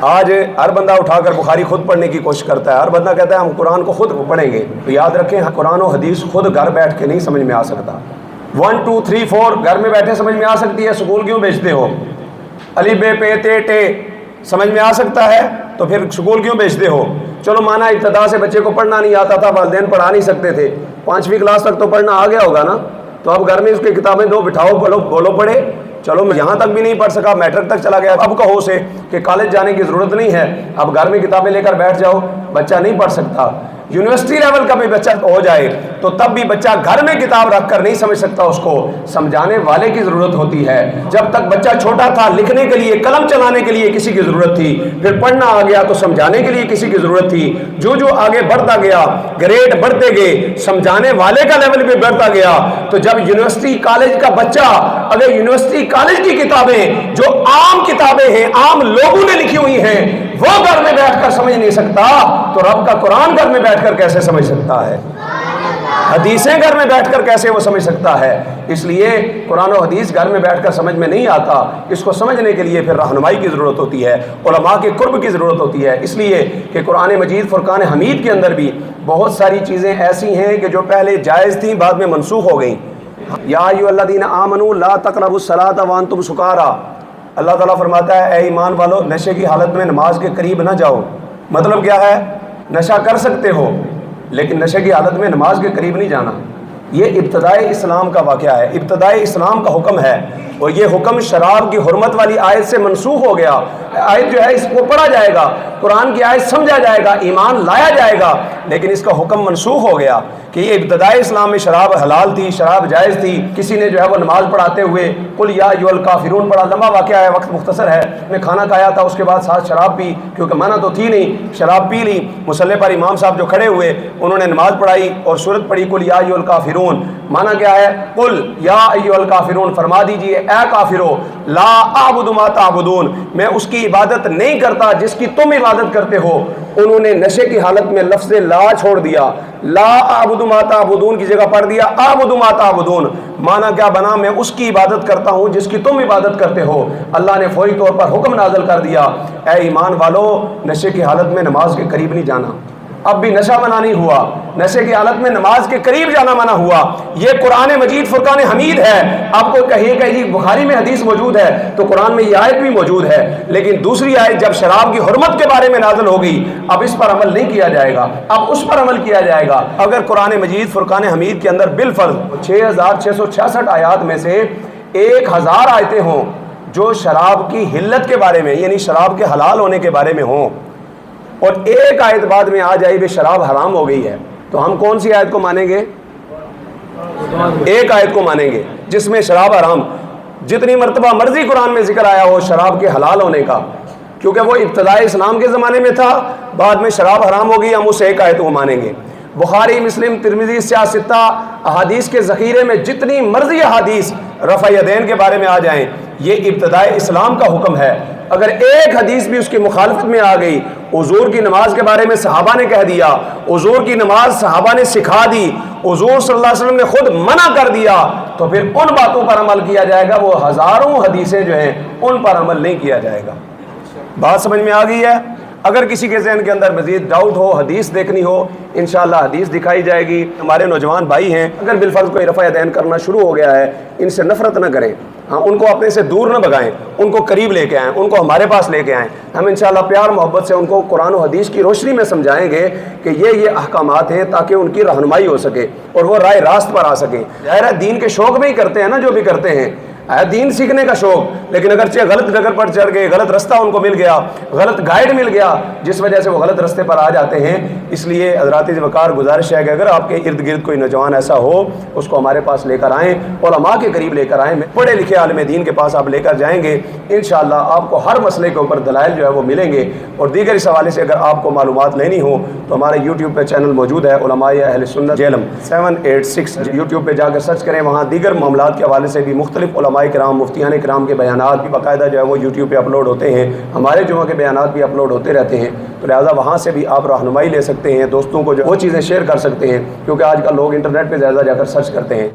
آج ہر بندہ اٹھا کر بخاری خود پڑھنے کی کوشش کرتا ہے، ہر بندہ کہتا ہے ہم قرآن کو خود پڑھیں گے۔ تو یاد رکھیں قرآن و حدیث خود گھر بیٹھ کے نہیں سمجھ میں آ سکتا۔ 1 2 3 4 گھر میں بیٹھے سمجھ میں آ سکتی ہے، اسکول کیوں بھیجتے ہو؟ الف ب پ ت ٹ سمجھ میں آ سکتا ہے تو پھر اسکول کیوں بھیجتے ہو؟ چلو مانا ابتدا سے بچے کو پڑھنا نہیں آتا تھا، والدین پڑھا نہیں سکتے تھے، 5ویں کلاس تک تو پڑھنا آ گیا ہوگا نا، تو اب گھر میں اس کی کتابیں دو، بٹھاؤ، بولو پڑھے۔ چلو میں یہاں تک بھی نہیں پڑھ سکا، میٹرک تک چلا گیا، اب کہو اسے کہ کالج جانے کی ضرورت نہیں ہے، اب گھر میں کتابیں لے کر بیٹھ جاؤ، بچہ نہیں پڑھ سکتا۔ یونیورسٹی لیول کا بھی بچہ ہو جائے تو تب بھی بچہ گھر میں کتاب رکھ کر نہیں سمجھ سکتا، اس کو سمجھانے والے کی ضرورت ہوتی ہے۔ جب تک بچہ چھوٹا تھا لکھنے کے لیے، قلم چلانے کے لیے کسی کی ضرورت تھی، پھر پڑھنا آ گیا تو سمجھانے کے لیے کسی کی ضرورت تھی۔ جو آگے بڑھتا گیا، گریڈ بڑھتے گئے، سمجھانے والے کا لیول بھی بڑھتا گیا، تو جب یونیورسٹی کالج کا بچہ اگر یونیورسٹی کالج کی کتابیں جو عام کتابیں ہیں، عام لوگوں نے لکھی ہوئی ہیں، وہ گھر میں بیٹھ کر سمجھ نہیں سکتا تو رب کا قرآن گھر میں بیٹھ کر کیسے سمجھ سکتا ہے؟ حدیثیں گھر میں بیٹھ کر کیسے وہ سمجھ سکتا ہے؟ اس لیے قرآن و حدیث گھر میں بیٹھ کر سمجھ میں نہیں آتا، اس کو سمجھنے کے لیے پھر رہنمائی کی ضرورت ہوتی ہے، علماء کے قرب کی ضرورت ہوتی ہے۔ اس لیے کہ قرآن مجید فرقان حمید کے اندر بھی بہت ساری چیزیں ایسی ہیں کہ جو پہلے جائز تھیں، بعد میں منسوخ ہو گئیں۔ یا ایھا الذین آمنوا لا تقربوا الصلاۃ وانتم سکارا، اللہ تعالیٰ فرماتا ہے اے ایمان والو نشے کی حالت میں نماز کے قریب نہ جاؤ۔ مطلب کیا ہے؟ نشہ کر سکتے ہو لیکن نشے کی حالت میں نماز کے قریب نہیں جانا۔ یہ ابتدائی اسلام کا واقعہ ہے، ابتدائی اسلام کا حکم ہے، اور یہ حکم شراب کی حرمت والی آیت سے منسوخ ہو گیا۔ آیت جو ہے اس کو پڑھا جائے گا، قرآن کی آیت سمجھا جائے گا، ایمان لایا جائے گا، لیکن اس کا حکم منسوخ ہو گیا کہ یہ ابتدائی اسلام میں شراب حلال تھی، شراب جائز تھی۔ کسی نے جو ہے وہ نماز پڑھاتے ہوئے قل یا ایھا الکافرون پڑھا، لمبا واقعہ ہے، وقت مختصر ہے، میں کھانا کھایا تھا، اس کے بعد ساتھ شراب پی، کیونکہ منع تو تھی نہیں، شراب پی لی۔ مصلی پر امام صاحب جو کھڑے ہوئے انہوں نے نماز پڑھائی اور سورت پڑھی قل یا ایھا الکافرون، معنی کیا ہے؟ قل یا ایھا الکافرون، فرما دیجئے اے کافرو، لا اعبد ما تعبدون، میں اس کی عبادت نہیں کرتا جس کی تم عبادت کرتے ہو۔ انہوں نے نشے کی حالت میں لفظ لا چھوڑ دیا، لا اعبد ما تعبدون کی جگہ پڑھ دیا اعبد ما تعبدون، معنی کیا بنا؟ میں اس کی عبادت کرتا ہوں جس کی تم عبادت کرتے ہو۔ اللہ نے فوری طور پر حکم نازل کر دیا اے ایمان والو نشے کی حالت میں نماز کے قریب نہیں جانا۔ اب بھی نشہ منع نہیں ہوا، نشے کی حالت میں نماز کے قریب جانا منع ہوا۔ یہ قرآن مجید فرقان حمید ہے۔ آپ کو کہیے کہ جی بخاری میں حدیث موجود ہے تو قرآن میں یہ آیت بھی موجود ہے، لیکن دوسری آیت جب شراب کی حرمت کے بارے میں نازل ہوگی اب اس پر عمل نہیں کیا جائے گا، اب اس پر عمل کیا جائے گا۔ اگر قرآن مجید فرقان حمید کے اندر بالفرض 6666 آیات میں سے 1000 آیتیں ہوں جو شراب کی حلت کے بارے میں یعنی شراب کے حلال ہونے کے بارے میں ہوں، اور ایک آیت بعد میں آ جائے بھی شراب حرام ہو گئی ہے، تو ہم کون سی آیت کو مانیں گے؟ ایک آیت کو مانیں گے جس میں شراب حرام، جتنی مرتبہ مرضی قرآن میں ذکر آیا ہو شراب کے حلال ہونے کا، کیونکہ وہ ابتدائی اسلام کے زمانے میں تھا، بعد میں شراب حرام ہو گئی، ہم اس ایک آیت کو مانیں گے۔ بخاری، مسلم، ترمذی، سیاستہ احادیث کے ذخیرے میں جتنی مرضی احادیث رفع یدین کے بارے میں آ جائیں، یہ ابتدائی اسلام کا حکم ہے۔ اگر ایک حدیث بھی اس کی مخالفت میں آ گئی، حضور کی نماز کے بارے میں صحابہ نے کہہ دیا، حضور کی نماز صحابہ نے سکھا دی، حضور صلی اللہ علیہ وسلم نے خود منع کر دیا، تو پھر ان باتوں پر عمل کیا جائے گا، وہ ہزاروں حدیثیں جو ہیں ان پر عمل نہیں کیا جائے گا۔ بات سمجھ میں آ گئی ہے؟ اگر کسی کے ذہن کے اندر مزید ڈاؤٹ ہو، حدیث دیکھنی ہو، انشاءاللہ حدیث دکھائی جائے گی۔ ہمارے نوجوان بھائی ہیں، اگر بالفرض کوئی رفع یدین کرنا شروع ہو گیا ہے، ان سے نفرت نہ کریں، ہاں ان کو اپنے سے دور نہ بھگائیں، ان کو قریب لے کے آئیں، ان کو ہمارے پاس لے کے آئیں۔ ہم انشاءاللہ پیار محبت سے ان کو قرآن و حدیث کی روشنی میں سمجھائیں گے کہ یہ احکامات ہیں، تاکہ ان کی رہنمائی ہو سکے اور وہ رائے راست پر آ سکیں۔ ظاہر ہے دین کے شوق میں ہی کرتے ہیں نا جو بھی کرتے ہیں، دین سیکھنے کا شوق، لیکن اگرچہ غلط ڈگر پر چڑھ گئے، غلط رستہ ان کو مل گیا، غلط گائیڈ مل گیا، جس وجہ سے وہ غلط رستے پر آ جاتے ہیں۔ اس لیے حضرات وقار گزارش ہے کہ اگر آپ کے ارد گرد کوئی نوجوان ایسا ہو، اس کو ہمارے پاس لے کر آئیں، علماء کے قریب لے کر آئیں، پڑھے لکھے عالم دین کے پاس آپ لے کر جائیں گے، انشاءاللہ آپ کو ہر مسئلے کے اوپر دلائل جو ہے وہ ملیں گے۔ اور دیگر اس حوالے سے اگر آپ کو معلومات لینی ہو تو ہمارے یوٹیوب پہ چینل موجود ہے علماء اہل سنت جیلم 786، یوٹیوب پہ جا کر سرچ کریں، وہاں دیگر معاملات کے حوالے سے بھی مختلف علماء کرام، مفتیان کرام کے بیانات بھی باقاعدہ جو ہے وہ یوٹیوب پہ اپلوڈ ہوتے ہیں، ہمارے جمعہ کے بیانات بھی اپلوڈ ہوتے رہتے ہیں، تو لہٰذا وہاں سے بھی آپ رہنمائی لے سکتے ہیں، دوستوں کو جو وہ چیزیں شیئر کر سکتے ہیں، کیونکہ آج کل لوگ انٹرنیٹ پہ زیادہ جا کر سرچ کرتے ہیں۔